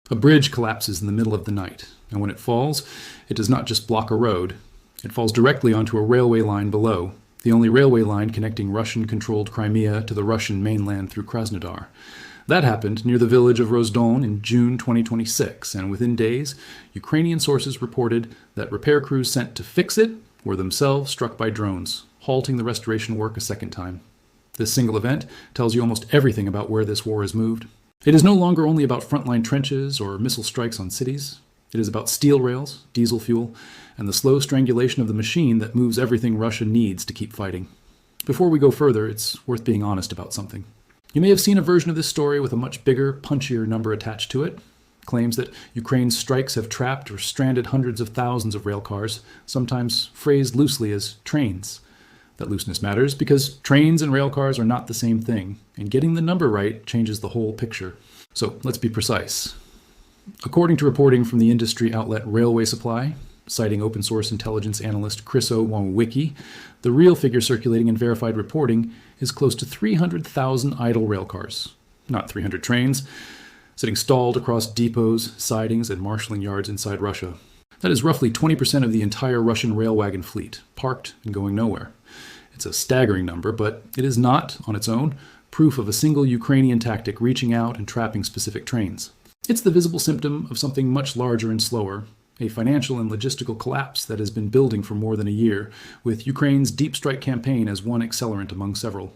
A bridge collapses in the middle of the night, and when it falls, it does not just block a road. It falls directly onto a railway line below, the only railway line connecting Russian-controlled Crimea to the Russian mainland through Krasnodar. That happened near the village of Rozdolne in June 2026, and within days, Ukrainian sources reported that repair crews sent to fix it were themselves struck by drones, halting the restoration work a second time. This single event tells you almost everything about where this war has moved. It is no longer only about frontline trenches or missile strikes on cities. It is about steel rails, diesel fuel, and the slow strangulation of the machine that moves everything Russia needs to keep fighting. Before we go further, it's worth being honest about something. You may have seen a version of this story with a much bigger, punchier number attached to it. Claims that Ukraine's strikes have trapped or stranded hundreds of thousands of railcars, sometimes phrased loosely as trains. That looseness matters because trains and railcars are not the same thing, and getting the number right changes the whole picture. So let's be precise. According to reporting from the industry outlet Railway Supply, citing open source intelligence analyst Chris Wiki, the real figure circulating in verified reporting is close to 300,000 idle railcars, not 300 trains, sitting stalled across depots, sidings, and marshalling yards inside Russia. That is roughly 20% of the entire Russian rail wagon fleet, parked and going nowhere. It's a staggering number, but it is not, on its own, proof of a single Ukrainian tactic reaching out and trapping specific trains. It's the visible symptom of something much larger and slower, a financial and logistical collapse that has been building for more than a year, with Ukraine's deep strike campaign as one accelerant among several.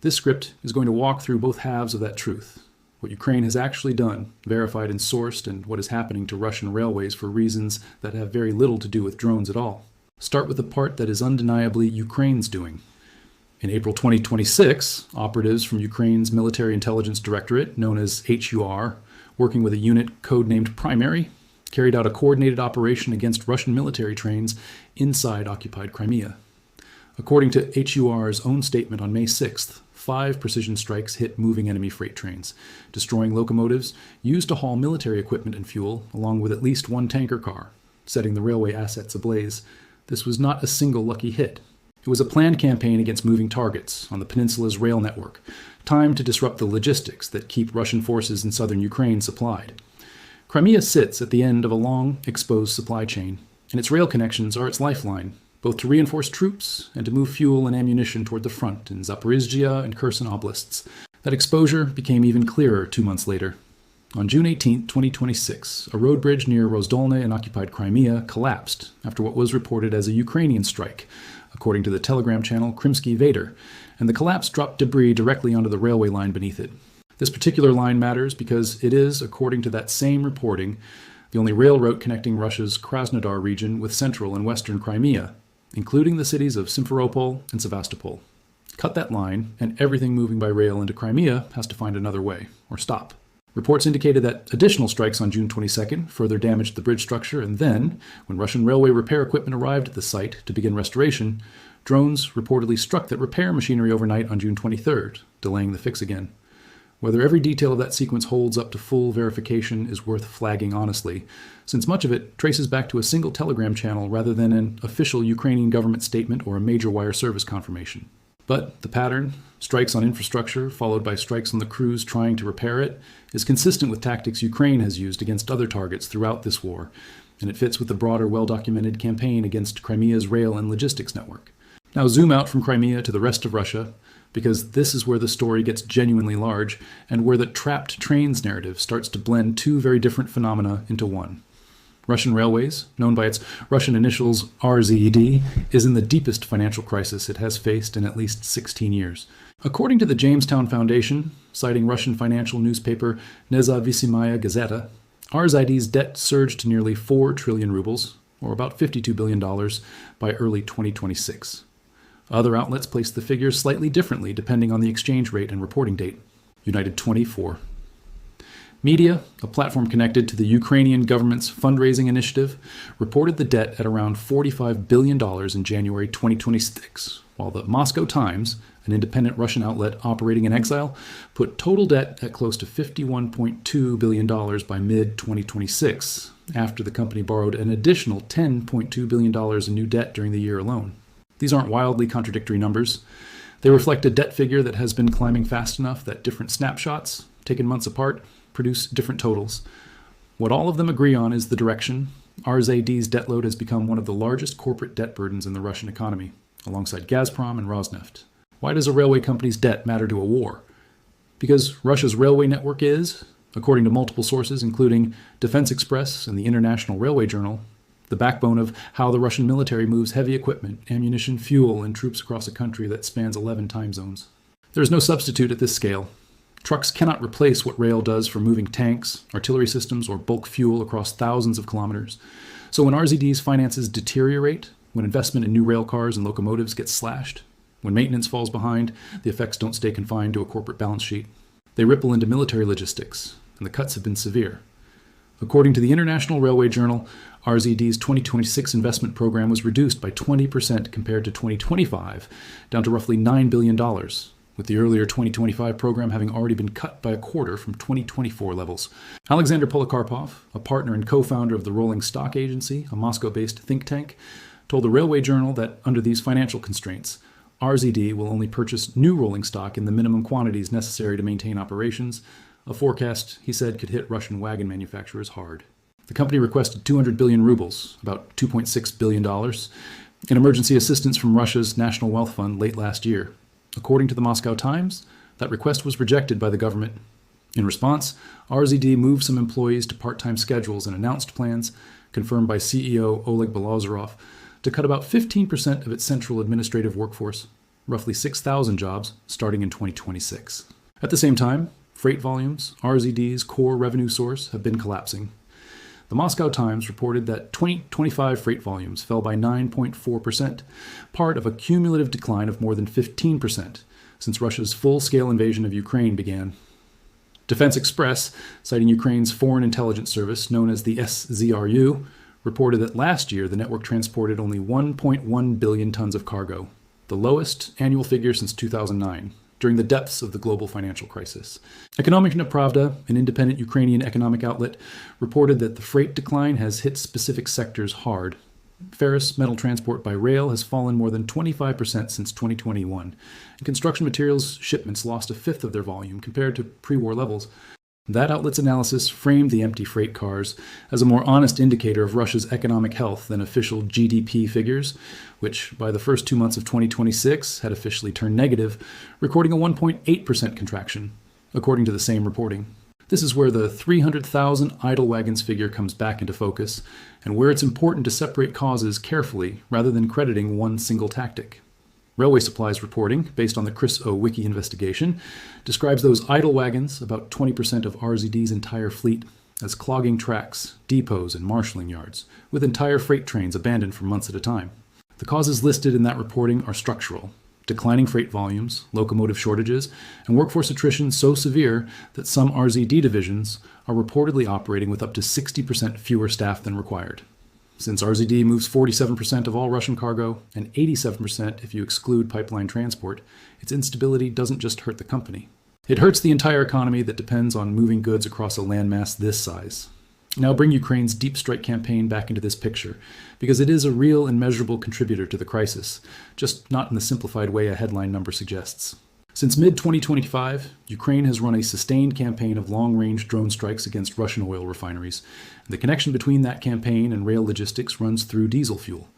This script is going to walk through both halves of that truth. What Ukraine has actually done, verified and sourced, and what is happening to Russian railways for reasons that have very little to do with drones at all. Start with the part that is undeniably Ukraine's doing. In April 2026, operatives from Ukraine's Military Intelligence Directorate, known as HUR, working with a unit codenamed Primary, carried out a coordinated operation against Russian military trains inside occupied Crimea. According to HUR's own statement on May 6th, 5 precision strikes hit moving enemy freight trains, destroying locomotives used to haul military equipment and fuel, along with at least 1 tanker car, setting the railway assets ablaze. This was not a single lucky hit. It was a planned campaign against moving targets on the peninsula's rail network, timed to disrupt the logistics that keep Russian forces in southern Ukraine supplied. Crimea sits at the end of a long, exposed supply chain, and its rail connections are its lifeline, both to reinforce troops and to move fuel and ammunition toward the front in Zaporizhzhia and Kherson oblasts. That exposure became even clearer 2 months later. On June 18, 2026, a road bridge near Rozdolne in occupied Crimea collapsed after what was reported as a Ukrainian strike, according to the Telegram channel Crimsky Vader, and the collapse dropped debris directly onto the railway line beneath it. This particular line matters because it is, according to that same reporting, the only rail route connecting Russia's Krasnodar region with central and western Crimea, including the cities of Simferopol and Sevastopol. Cut that line, and everything moving by rail into Crimea has to find another way, or stop. Reports indicated that additional strikes on June 22nd further damaged the bridge structure, and then, when Russian railway repair equipment arrived at the site to begin restoration, drones reportedly struck that repair machinery overnight on June 23rd, delaying the fix again. Whether every detail of that sequence holds up to full verification is worth flagging honestly, since much of it traces back to a single Telegram channel rather than an official Ukrainian government statement or a major wire service confirmation. But the pattern, strikes on infrastructure followed by strikes on the crews trying to repair it, is consistent with tactics Ukraine has used against other targets throughout this war, and it fits with the broader, well-documented campaign against Crimea's rail and logistics network. Now zoom out from Crimea to the rest of Russia, because this is where the story gets genuinely large, and where the trapped trains narrative starts to blend 2 very different phenomena into one. Russian Railways, known by its Russian initials RZD, is in the deepest financial crisis it has faced in at least 16 years. According to the Jamestown Foundation, citing Russian financial newspaper Nezavisimaya Gazeta, RZD's debt surged to nearly 4 trillion rubles, or about $52 billion, by early 2026. Other outlets place the figures slightly differently depending on the exchange rate and reporting date. United 24. Media, a platform connected to the Ukrainian government's fundraising initiative, reported the debt at around $45 billion in January 2026, while the Moscow Times, an independent Russian outlet operating in exile, put total debt at close to $51.2 billion by mid-2026, after the company borrowed an additional $10.2 billion in new debt during the year alone. These aren't wildly contradictory numbers. They reflect a debt figure that has been climbing fast enough that different snapshots, taken months apart, produce different totals. What all of them agree on is the direction. RZD's debt load has become one of the largest corporate debt burdens in the Russian economy, alongside Gazprom and Rosneft. Why does a railway company's debt matter to a war? Because Russia's railway network is, according to multiple sources, including Defense Express and the International Railway Journal, the backbone of how the Russian military moves heavy equipment, ammunition, fuel, and troops across a country that spans 11 time zones. There is no substitute at this scale. Trucks cannot replace what rail does for moving tanks, artillery systems, or bulk fuel across thousands of kilometers. So when RZD's finances deteriorate, when investment in new railcars and locomotives gets slashed, when maintenance falls behind, the effects don't stay confined to a corporate balance sheet. They ripple into military logistics, and the cuts have been severe. According to the International Railway Journal, RZD's 2026 investment program was reduced by 20% compared to 2025, down to roughly $9 billion, with the earlier 2025 program having already been cut by a quarter from 2024 levels. Alexander Polikarpov, a partner and co-founder of the Rolling Stock Agency, a Moscow-based think tank, told the Railway Journal that under these financial constraints, RZD will only purchase new rolling stock in the minimum quantities necessary to maintain operations, a forecast, he said, could hit Russian wagon manufacturers hard. The company requested 200 billion rubles, about $2.6 billion, in emergency assistance from Russia's National Wealth Fund late last year. According to the Moscow Times, that request was rejected by the government. In response, RZD moved some employees to part-time schedules and announced plans, confirmed by CEO Oleg Belozerov, to cut about 15% of its central administrative workforce, roughly 6,000 jobs, starting in 2026. At the same time, freight volumes, RZD's core revenue source, have been collapsing. The Moscow Times reported that 2025 freight volumes fell by 9.4%, part of a cumulative decline of more than 15% since Russia's full-scale invasion of Ukraine began. Defense Express, citing Ukraine's foreign intelligence service known as the SZRU, reported that last year the network transported only 1.1 billion tons of cargo, the lowest annual figure since 2009. During the depths of the global financial crisis. Ekonomika Pravda, an independent Ukrainian economic outlet, reported that the freight decline has hit specific sectors hard. Ferrous metal transport by rail has fallen more than 25% since 2021, and construction materials shipments lost a fifth of their volume compared to pre-war levels. That outlet's analysis framed the empty freight cars as a more honest indicator of Russia's economic health than official GDP figures, which by the first 2 months of 2026 had officially turned negative, recording a 1.8% contraction, according to the same reporting. This is where the 300,000 idle wagons figure comes back into focus, and where it's important to separate causes carefully rather than crediting one single tactic. Railway Supply's reporting, based on the Chris O. Wiki investigation, describes those idle wagons, about 20% of RZD's entire fleet, as clogging tracks, depots, and marshalling yards, with entire freight trains abandoned for months at a time. The causes listed in that reporting are structural: declining freight volumes, locomotive shortages, and workforce attrition so severe that some RZD divisions are reportedly operating with up to 60% fewer staff than required. Since RZD moves 47% of all Russian cargo, and 87% if you exclude pipeline transport, its instability doesn't just hurt the company. It hurts the entire economy that depends on moving goods across a landmass this size. Now bring Ukraine's deep strike campaign back into this picture, because it is a real and measurable contributor to the crisis, just not in the simplified way a headline number suggests. Since mid-2025, Ukraine has run a sustained campaign of long-range drone strikes against Russian oil refineries. The connection between that campaign and rail logistics runs through diesel fuel.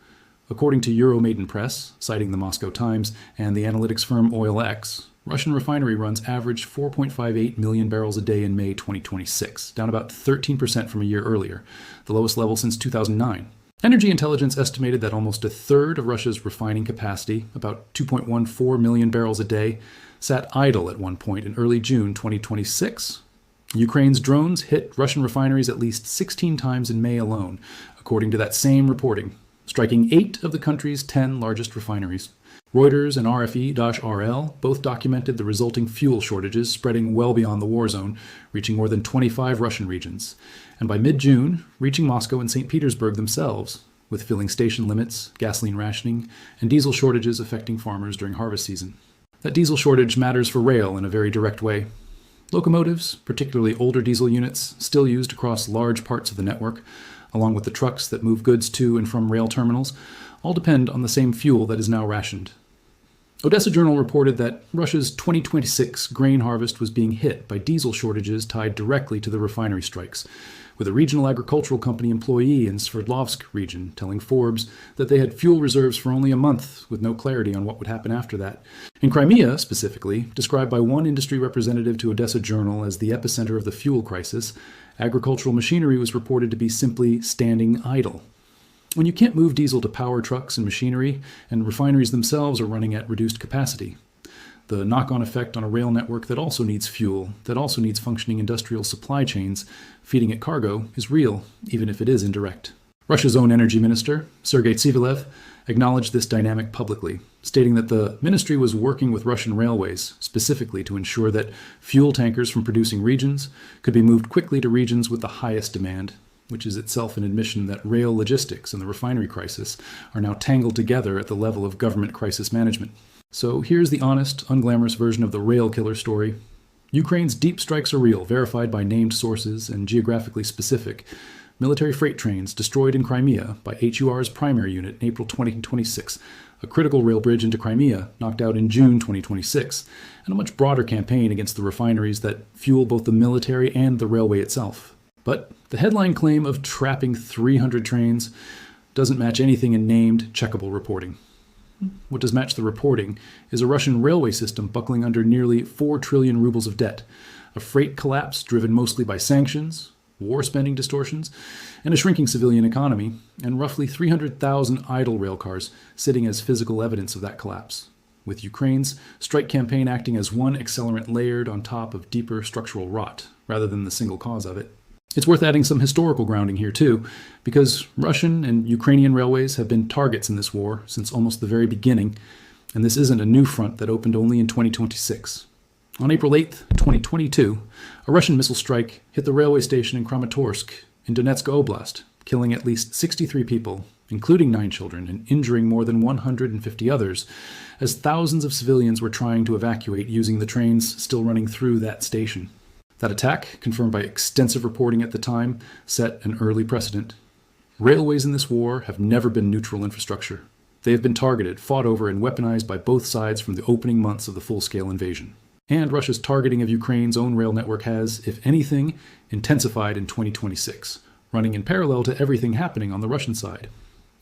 According to Euromaidan Press, citing the Moscow Times and the analytics firm OilX, Russian refinery runs averaged 4.58 million barrels a day in May 2026, down about 13% from a year earlier, the lowest level since 2009. Energy Intelligence estimated that almost a third of Russia's refining capacity, about 2.14 million barrels a day, sat idle at one point in early June 2026. Ukraine's drones hit Russian refineries at least 16 times in May alone, according to that same reporting, striking 8 of the country's 10 largest refineries. Reuters and RFE-RL both documented the resulting fuel shortages spreading well beyond the war zone, reaching more than 25 Russian regions, and by mid-June, reaching Moscow and St. Petersburg themselves, with filling station limits, gasoline rationing, and diesel shortages affecting farmers during harvest season. That diesel shortage matters for rail in a very direct way. Locomotives, particularly older diesel units, still used across large parts of the network, along with the trucks that move goods to and from rail terminals, all depend on the same fuel that is now rationed. Odessa Journal reported that Russia's 2026 grain harvest was being hit by diesel shortages tied directly to the refinery strikes, with a regional agricultural company employee in Sverdlovsk region telling Forbes that they had fuel reserves for only a month, with no clarity on what would happen after that. In Crimea, specifically, described by one industry representative to Odessa Journal as the epicenter of the fuel crisis, agricultural machinery was reported to be simply standing idle. When you can't move diesel to power trucks and machinery, and refineries themselves are running at reduced capacity, the knock-on effect on a rail network that also needs fuel, that also needs functioning industrial supply chains, feeding it cargo, is real, even if it is indirect. Russia's own energy minister, Sergei Tsivilev, acknowledged this dynamic publicly, stating that the ministry was working with Russian railways specifically to ensure that fuel tankers from producing regions could be moved quickly to regions with the highest demand, which is itself an admission that rail logistics and the refinery crisis are now tangled together at the level of government crisis management. So here's the honest, unglamorous version of the rail killer story. Ukraine's deep strikes are real, verified by named sources and geographically specific. Military freight trains destroyed in Crimea by HUR's primary unit in April 2026, a critical rail bridge into Crimea knocked out in June 2026, and a much broader campaign against the refineries that fuel both the military and the railway itself. But the headline claim of trapping 300 trains doesn't match anything in named, checkable reporting. What does match the reporting is a Russian railway system buckling under nearly 4 trillion rubles of debt, a freight collapse driven mostly by sanctions, war spending distortions, and a shrinking civilian economy, and roughly 300,000 idle railcars sitting as physical evidence of that collapse, with Ukraine's strike campaign acting as one accelerant layered on top of deeper structural rot, rather than the single cause of it. It's worth adding some historical grounding here, too, because Russian and Ukrainian railways have been targets in this war since almost the very beginning, and this isn't a new front that opened only in 2026. On April 8, 2022, a Russian missile strike hit the railway station in Kramatorsk in Donetsk Oblast, killing at least 63 people, including 9 children, and injuring more than 150 others, as thousands of civilians were trying to evacuate using the trains still running through that station. That attack, confirmed by extensive reporting at the time, set an early precedent. Railways in this war have never been neutral infrastructure. They have been targeted, fought over, and weaponized by both sides from the opening months of the full-scale invasion. And Russia's targeting of Ukraine's own rail network has, if anything, intensified in 2026, running in parallel to everything happening on the Russian side.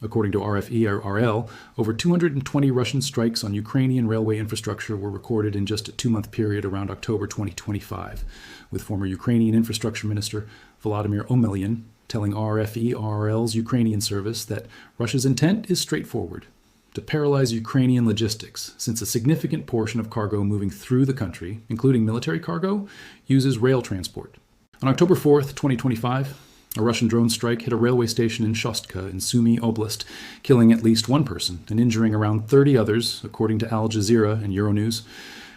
According to RFE-RL, over 220 Russian strikes on Ukrainian railway infrastructure were recorded in just a 2-month period around October 2025, with former Ukrainian infrastructure minister Volodymyr Omelyan telling RFE-RL's Ukrainian service that Russia's intent is straightforward: to paralyze Ukrainian logistics, since a significant portion of cargo moving through the country, including military cargo, uses rail transport. On October 4th, 2025, a Russian drone strike hit a railway station in Shostka in Sumy Oblast, killing at least 1 person and injuring around 30 others, according to Al Jazeera and Euronews.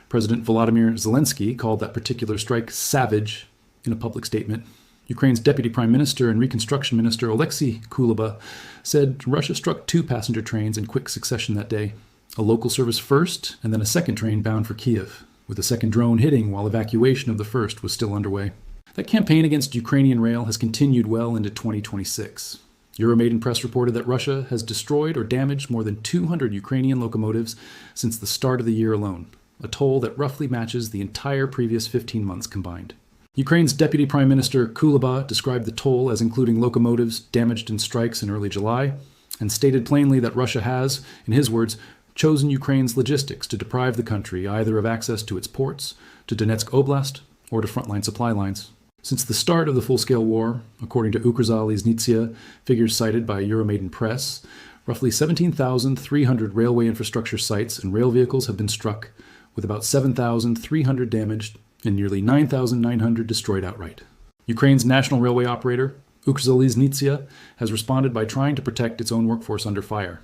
President Volodymyr Zelensky called that particular strike savage in a public statement. Ukraine's Deputy Prime Minister and Reconstruction Minister Oleksiy Kuleba said Russia struck 2 passenger trains in quick succession that day, a local service first and then a second train bound for Kiev, with a second drone hitting while evacuation of the first was still underway. That campaign against Ukrainian rail has continued well into 2026. Euromaidan Press reported that Russia has destroyed or damaged more than 200 Ukrainian locomotives since the start of the year alone, a toll that roughly matches the entire previous 15 months combined. Ukraine's Deputy Prime Minister Kuleba described the toll as including locomotives damaged in strikes in early July, and stated plainly that Russia has, in his words, chosen Ukraine's logistics to deprive the country either of access to its ports, to Donetsk Oblast, or to frontline supply lines. Since the start of the full-scale war, according to Ukrzaliznytsia, figures cited by Euromaidan Press, roughly 17,300 railway infrastructure sites and rail vehicles have been struck, with about 7,300 damaged and nearly 9,900 destroyed outright. Ukraine's national railway operator, Ukrzaliznytsia, has responded by trying to protect its own workforce under fire.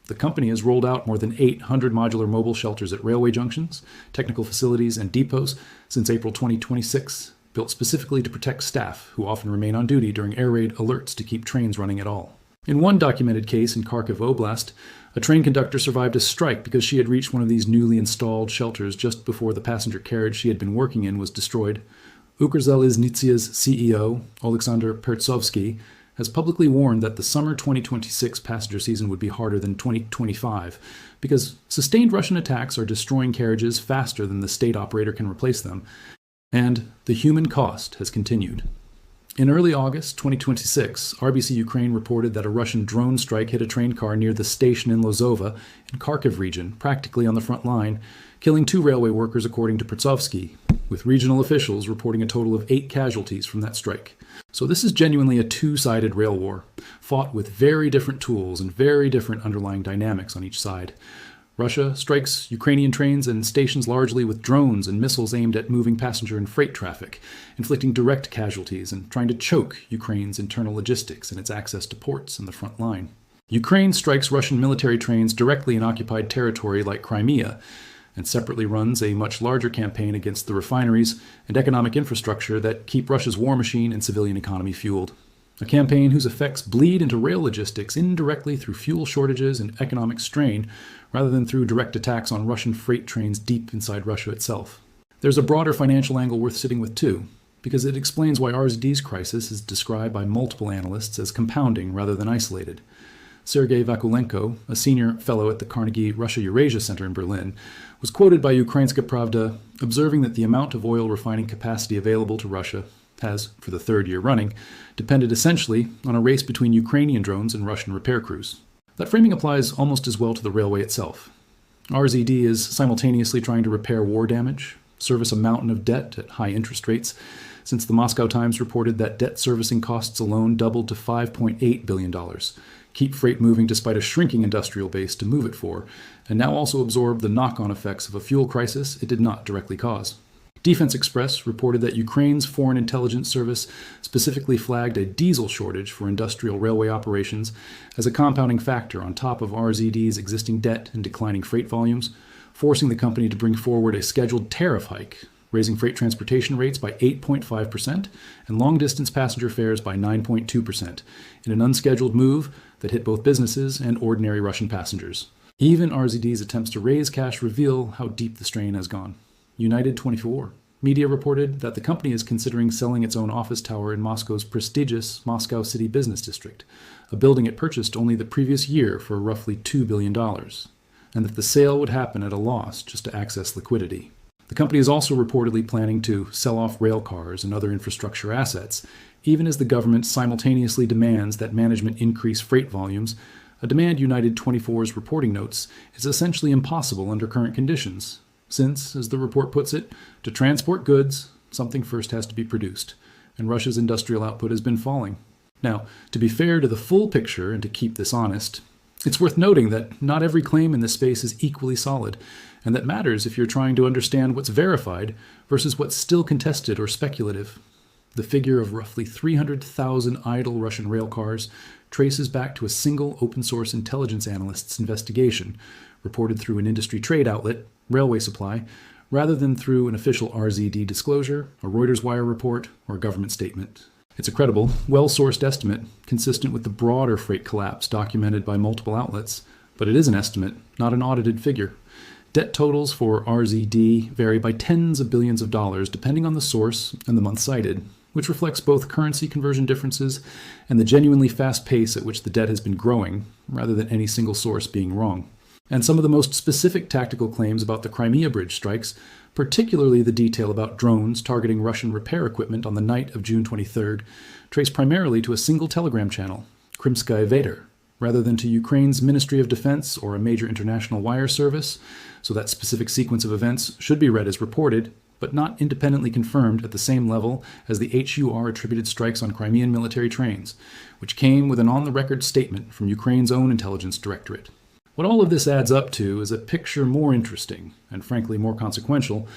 The company has rolled out more than 800 modular mobile shelters at railway junctions, technical facilities, and depots since April 2026, built specifically to protect staff who often remain on duty during air raid alerts to keep trains running at all. In one documented case in Kharkiv Oblast, a train conductor survived a strike because she had reached one of these newly installed shelters just before the passenger carriage she had been working in was destroyed. Ukrzaliznytsia's CEO, Oleksandr Pertsovsky, has publicly warned that the summer 2026 passenger season would be harder than 2025 because sustained Russian attacks are destroying carriages faster than the state operator can replace them, and the human cost has continued. In early August 2026, RBC Ukraine reported that a Russian drone strike hit a train car near the station in Lozova in Kharkiv region, practically on the front line, killing 2 railway workers according to Pritsovsky, with regional officials reporting a total of 8 casualties from that strike. So this is genuinely a two-sided rail war, fought with very different tools and very different underlying dynamics on each side. Russia strikes Ukrainian trains and stations largely with drones and missiles aimed at moving passenger and freight traffic, inflicting direct casualties and trying to choke Ukraine's internal logistics and its access to ports and the front line. Ukraine strikes Russian military trains directly in occupied territory like Crimea, and separately runs a much larger campaign against the refineries and economic infrastructure that keep Russia's war machine and civilian economy fueled. A campaign whose effects bleed into rail logistics indirectly through fuel shortages and economic strain, rather than through direct attacks on Russian freight trains deep inside Russia itself. There's a broader financial angle worth sitting with too, because it explains why RZD's crisis is described by multiple analysts as compounding rather than isolated. Sergei Vakulenko, a senior fellow at the Carnegie Russia-Eurasia Center in Berlin, was quoted by Ukrainska Pravda observing that the amount of oil refining capacity available to Russia has, for the 3rd year running, depended essentially on a race between Ukrainian drones and Russian repair crews. That framing applies almost as well to the railway itself. RZD is simultaneously trying to repair war damage, service a mountain of debt at high interest rates, since the Moscow Times reported that debt servicing costs alone doubled to $5.8 billion, keep freight moving despite a shrinking industrial base to move it for, and now also absorb the knock-on effects of a fuel crisis it did not directly cause. Defense Express reported that Ukraine's Foreign Intelligence Service specifically flagged a diesel shortage for industrial railway operations as a compounding factor on top of RZD's existing debt and declining freight volumes, forcing the company to bring forward a scheduled tariff hike, raising freight transportation rates by 8.5% and long-distance passenger fares by 9.2%, in an unscheduled move that hit both businesses and ordinary Russian passengers. Even RZD's attempts to raise cash reveal how deep the strain has gone. United 24. Media reported that the company is considering selling its own office tower in Moscow's prestigious Moscow City Business District, a building it purchased only the previous year for roughly $2 billion, and that the sale would happen at a loss just to access liquidity. The company is also reportedly planning to sell off railcars and other infrastructure assets, even as the government simultaneously demands that management increase freight volumes, a demand United 24's reporting notes is essentially impossible under current conditions, since, as the report puts it, to transport goods, something first has to be produced, and Russia's industrial output has been falling. Now, to be fair to the full picture and to keep this honest, it's worth noting that not every claim in this space is equally solid, and that matters if you're trying to understand what's verified versus what's still contested or speculative. The figure of roughly 300,000 idle Russian railcars traces back to a single open-source intelligence analyst's investigation, reported through an industry trade outlet, Railway Supply, rather than through an official RZD disclosure, a Reuters Wire report, or a government statement. It's a credible, well-sourced estimate, consistent with the broader freight collapse documented by multiple outlets, but it is an estimate, not an audited figure. Debt totals for RZD vary by tens of billions of dollars depending on the source and the month cited, which reflects both currency conversion differences and the genuinely fast pace at which the debt has been growing, rather than any single source being wrong. And some of the most specific tactical claims about the Crimea bridge strikes, particularly the detail about drones targeting Russian repair equipment on the night of June 23rd, trace primarily to a single telegram channel, Krimskaya Veter, rather than to Ukraine's Ministry of Defense or a major international wire service, so that specific sequence of events should be read as reported, but not independently confirmed at the same level as the HUR-attributed strikes on Crimean military trains, which came with an on-the-record statement from Ukraine's own intelligence directorate. What all of this adds up to is a picture more interesting, and frankly more consequential,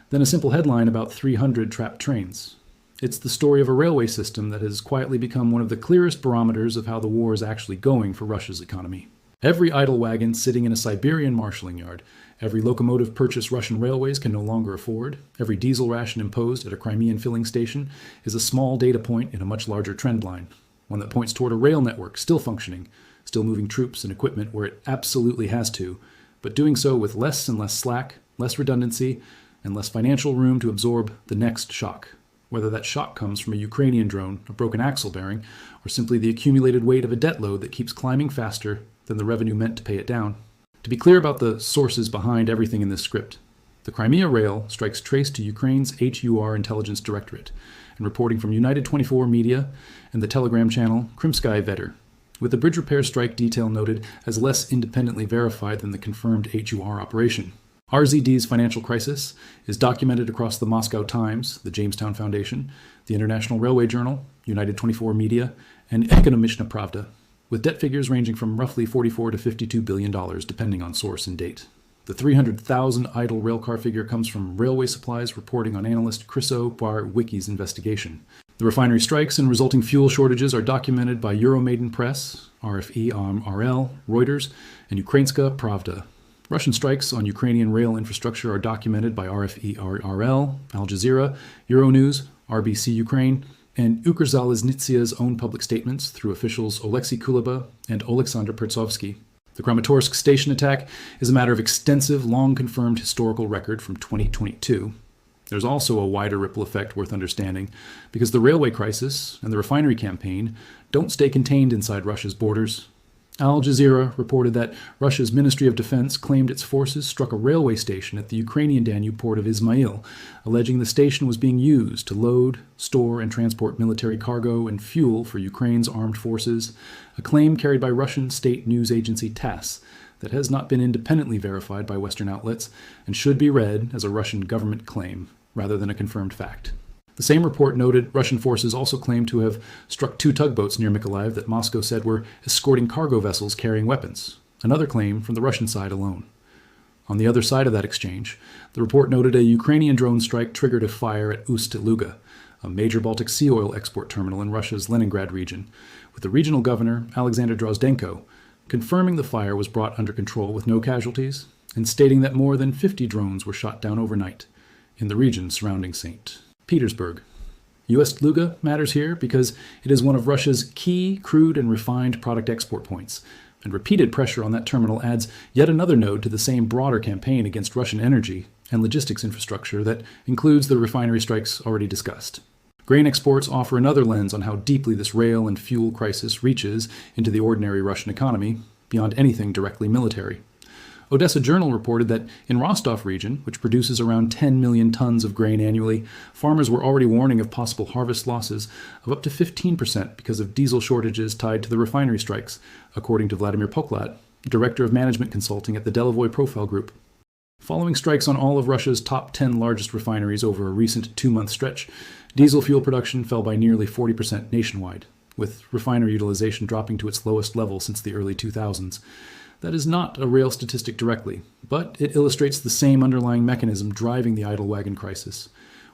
than a simple headline about 300 trapped trains. It's the story of a railway system that has quietly become one of the clearest barometers of how the war is actually going for Russia's economy. Every idle wagon sitting in a Siberian marshalling yard, every locomotive purchase Russian railways can no longer afford, every diesel ration imposed at a Crimean filling station is a small data point in a much larger trend line, one that points toward a rail network still functioning, still moving troops and equipment where it absolutely has to, but doing so with less and less slack, less redundancy, and less financial room to absorb the next shock, whether that shock comes from a Ukrainian drone, a broken axle bearing, or simply the accumulated weight of a debt load that keeps climbing faster than the revenue meant to pay it down. To be clear about the sources behind everything in this script, the Crimea rail strikes trace to Ukraine's HUR Intelligence Directorate, and reporting from United 24 Media and the Telegram channel Krimsky Vetter, with the bridge repair strike detail noted as less independently verified than the confirmed HUR operation. RZD's financial crisis is documented across the Moscow Times, the Jamestown Foundation, the International Railway Journal, United 24 Media, and Ekonomichna Pravda, with debt figures ranging from roughly $44 to $52 billion, depending on source and date. The 300,000 idle railcar figure comes from Railway Supplies reporting on analyst Chriso Bar-Wiki's investigation. The refinery strikes and resulting fuel shortages are documented by Euromaidan Press, RFE-RL, Reuters, and Ukrainska Pravda. Russian strikes on Ukrainian rail infrastructure are documented by RFE-RL, Al Jazeera, Euronews, RBC Ukraine, and Ukrzaliznitsia's own public statements through officials Oleksiy Kuleba and Oleksandr Pertsovsky. The Kramatorsk station attack is a matter of extensive, long-confirmed historical record from 2022. There's also a wider ripple effect worth understanding, because the railway crisis and the refinery campaign don't stay contained inside Russia's borders. Al Jazeera reported that Russia's Ministry of Defense claimed its forces struck a railway station at the Ukrainian Danube port of Izmail, alleging the station was being used to load, store, and transport military cargo and fuel for Ukraine's armed forces, a claim carried by Russian state news agency TASS that has not been independently verified by Western outlets and should be read as a Russian government claim rather than a confirmed fact. The same report noted Russian forces also claimed to have struck 2 tugboats near Mykolaiv that Moscow said were escorting cargo vessels carrying weapons, another claim from the Russian side alone. On the other side of that exchange, the report noted a Ukrainian drone strike triggered a fire at Ust-Luga, a major Baltic sea oil export terminal in Russia's Leningrad region, with the regional governor, Alexander Drozdenko, confirming the fire was brought under control with no casualties, and stating that more than 50 drones were shot down overnight in the region surrounding St. Petersburg. Ust-Luga matters here because it is one of Russia's key crude and refined product export points, and repeated pressure on that terminal adds yet another node to the same broader campaign against Russian energy and logistics infrastructure that includes the refinery strikes already discussed. Grain exports offer another lens on how deeply this rail and fuel crisis reaches into the ordinary Russian economy, beyond anything directly military. Odessa Journal reported that in Rostov region, which produces around 10 million tons of grain annually, farmers were already warning of possible harvest losses of up to 15% because of diesel shortages tied to the refinery strikes, according to Vladimir Poklat, director of management consulting at the Delovoy Profile Group. Following strikes on all of Russia's top 10 largest refineries over a recent 2-month stretch, diesel fuel production fell by nearly 40% nationwide, with refinery utilization dropping to its lowest level since the early 2000s. That is not a rail statistic directly, but it illustrates the same underlying mechanism driving the idle wagon crisis.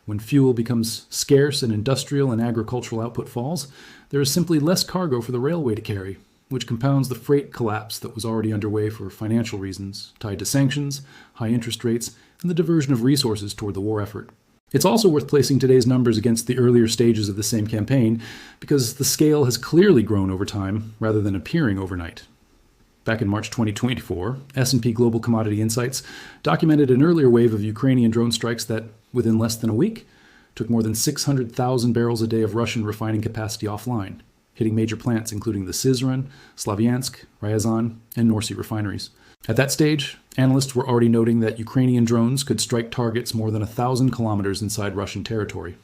When fuel becomes scarce and industrial and agricultural output falls, there is simply less cargo for the railway to carry, which compounds the freight collapse that was already underway for financial reasons, tied to sanctions, high interest rates, and the diversion of resources toward the war effort. It's also worth placing today's numbers against the earlier stages of the same campaign, because the scale has clearly grown over time rather than appearing overnight. Back in March 2024, S&P Global Commodity Insights documented an earlier wave of Ukrainian drone strikes that, within less than a week, took more than 600,000 barrels a day of Russian refining capacity offline, hitting major plants including the Syzran, Slavyansk, Ryazan, and Norsy refineries. At that stage, analysts were already noting that Ukrainian drones could strike targets more than 1,000 kilometers inside Russian territory.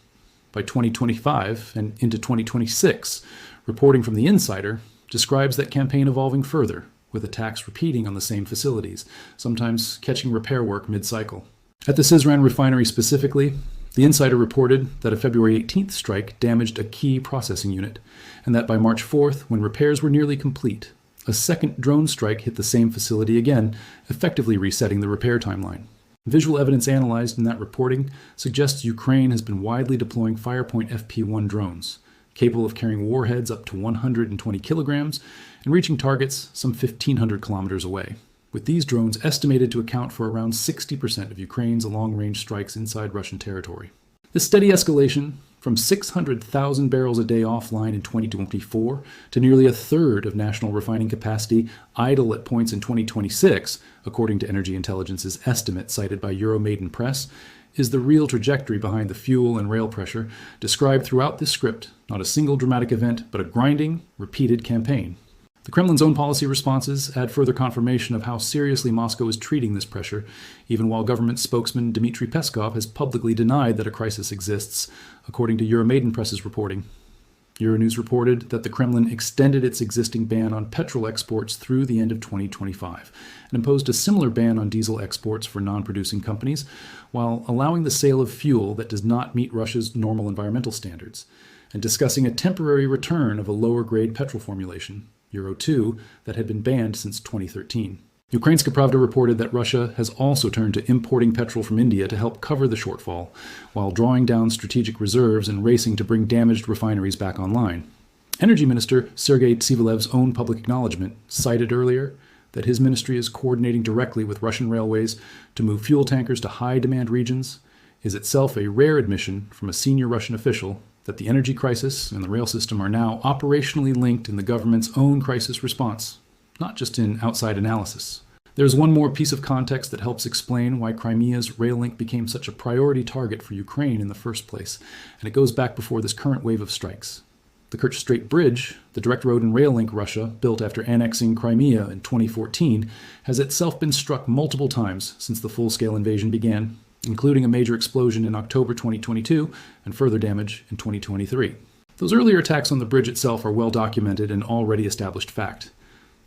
By 2025 and into 2026, reporting from The Insider describes that campaign evolving further, with attacks repeating on the same facilities, sometimes catching repair work mid-cycle. At the Syzran refinery specifically, The Insider reported that a February 18th strike damaged a key processing unit, and that by March 4th, when repairs were nearly complete, a second drone strike hit the same facility again, effectively resetting the repair timeline. Visual evidence analyzed in that reporting suggests Ukraine has been widely deploying Firepoint FP-1 drones, capable of carrying warheads up to 120 kilograms and reaching targets some 1,500 kilometers away, with these drones estimated to account for around 60% of Ukraine's long-range strikes inside Russian territory. This steady escalation, from 600,000 barrels a day offline in 2024 to nearly a third of national refining capacity idle at points in 2026, according to Energy Intelligence's estimate cited by Euromaidan Press, is the real trajectory behind the fuel and rail pressure described throughout this script, not a single dramatic event, but a grinding, repeated campaign. The Kremlin's own policy responses add further confirmation of how seriously Moscow is treating this pressure, even while government spokesman Dmitry Peskov has publicly denied that a crisis exists, according to Euromaidan Press's reporting. Euronews reported that the Kremlin extended its existing ban on petrol exports through the end of 2025 and imposed a similar ban on diesel exports for non-producing companies, while allowing the sale of fuel that does not meet Russia's normal environmental standards, and discussing a temporary return of a lower-grade petrol formulation, Euro 2, that had been banned since 2013. Ukrainska Pravda reported that Russia has also turned to importing petrol from India to help cover the shortfall, while drawing down strategic reserves and racing to bring damaged refineries back online. Energy Minister Sergei Tsivilev's own public acknowledgement cited earlier that his ministry is coordinating directly with Russian railways to move fuel tankers to high-demand regions is itself a rare admission from a senior Russian official that the energy crisis and the rail system are now operationally linked in the government's own crisis response, not just in outside analysis. There's one more piece of context that helps explain why Crimea's rail link became such a priority target for Ukraine in the first place, and it goes back before this current wave of strikes. The Kerch Strait Bridge, the direct road and rail link Russia built after annexing Crimea in 2014, has itself been struck multiple times since the full-scale invasion began, including a major explosion in October 2022 and further damage in 2023. Those earlier attacks on the bridge itself are well documented and already established fact,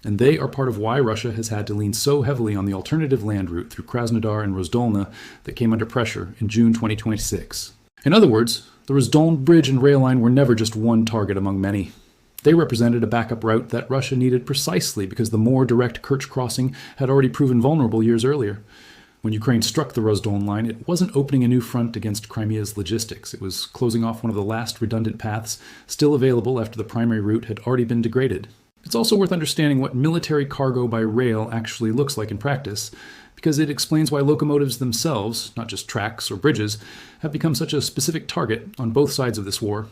and they are part of why Russia has had to lean so heavily on the alternative land route through Krasnodar and Rozdolne that came under pressure in June 2026. In other words, the Rozdolne bridge and rail line were never just one target among many. They represented a backup route that Russia needed precisely because the more direct Kerch crossing had already proven vulnerable years earlier. When Ukraine struck the Rozdolne line, it wasn't opening a new front against Crimea's logistics. It was closing off one of the last redundant paths still available after the primary route had already been degraded. It's also worth understanding what military cargo by rail actually looks like in practice, because it explains why locomotives themselves, not just tracks or bridges, have become such a specific target on both sides of this war.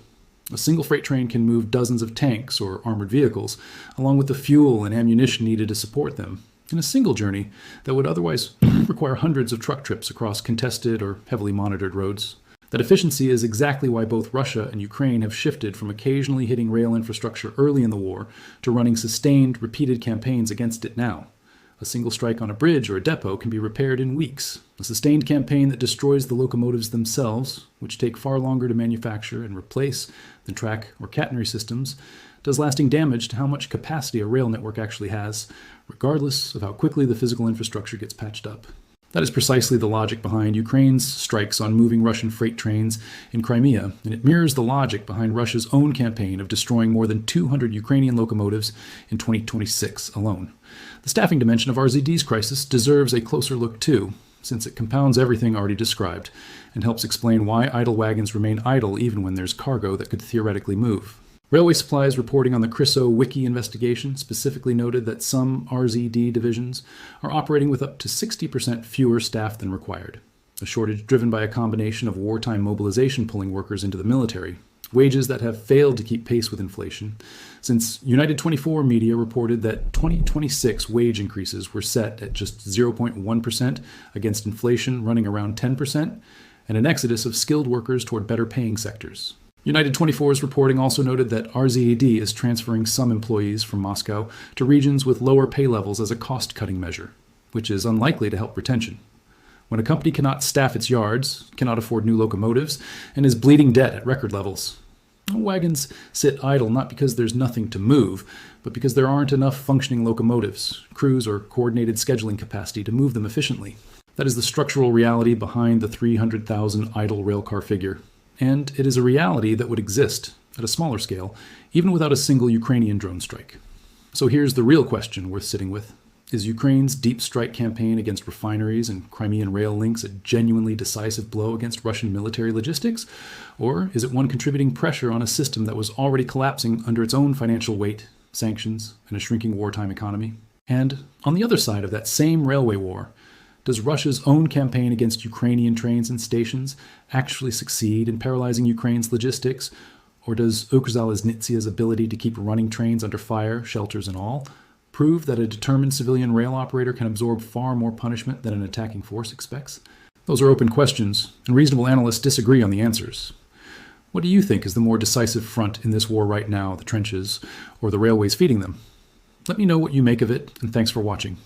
A single freight train can move dozens of tanks or armored vehicles, along with the fuel and ammunition needed to support them, in a single journey that would otherwise require hundreds of truck trips across contested or heavily monitored roads. That efficiency is exactly why both Russia and Ukraine have shifted from occasionally hitting rail infrastructure early in the war to running sustained, repeated campaigns against it now. A single strike on a bridge or a depot can be repaired in weeks. A sustained campaign that destroys the locomotives themselves, which take far longer to manufacture and replace than track or catenary systems, does lasting damage to how much capacity a rail network actually has, regardless of how quickly the physical infrastructure gets patched up. That is precisely the logic behind Ukraine's strikes on moving Russian freight trains in Crimea, and it mirrors the logic behind Russia's own campaign of destroying more than 200 Ukrainian locomotives in 2026 alone. The staffing dimension of RZD's crisis deserves a closer look too, since it compounds everything already described, and helps explain why idle wagons remain idle even when there's cargo that could theoretically move. Railway Supplies reporting on the Criso Wiki investigation specifically noted that some RZD divisions are operating with up to 60% fewer staff than required, a shortage driven by a combination of wartime mobilization pulling workers into the military, wages that have failed to keep pace with inflation, since United 24 media reported that 2026 wage increases were set at just 0.1% against inflation running around 10%, and an exodus of skilled workers toward better paying sectors. United 24's reporting also noted that RZED is transferring some employees from Moscow to regions with lower pay levels as a cost-cutting measure, which is unlikely to help retention. When a company cannot staff its yards, cannot afford new locomotives, and is bleeding debt at record levels, wagons sit idle not because there's nothing to move, but because there aren't enough functioning locomotives, crews, or coordinated scheduling capacity to move them efficiently. That is the structural reality behind the 300,000 idle railcar figure. And it is a reality that would exist at a smaller scale, even without a single Ukrainian drone strike. So here's the real question worth sitting with. Is Ukraine's deep strike campaign against refineries and Crimean rail links a genuinely decisive blow against Russian military logistics? Or is it one contributing pressure on a system that was already collapsing under its own financial weight, sanctions, and a shrinking wartime economy? And on the other side of that same railway war, does Russia's own campaign against Ukrainian trains and stations actually succeed in paralyzing Ukraine's logistics? Or does Ukrzaliznitsia's ability to keep running trains under fire, shelters and all, prove that a determined civilian rail operator can absorb far more punishment than an attacking force expects? Those are open questions, and reasonable analysts disagree on the answers. What do you think is the more decisive front in this war right now, the trenches or the railways feeding them? Let me know what you make of it, and thanks for watching.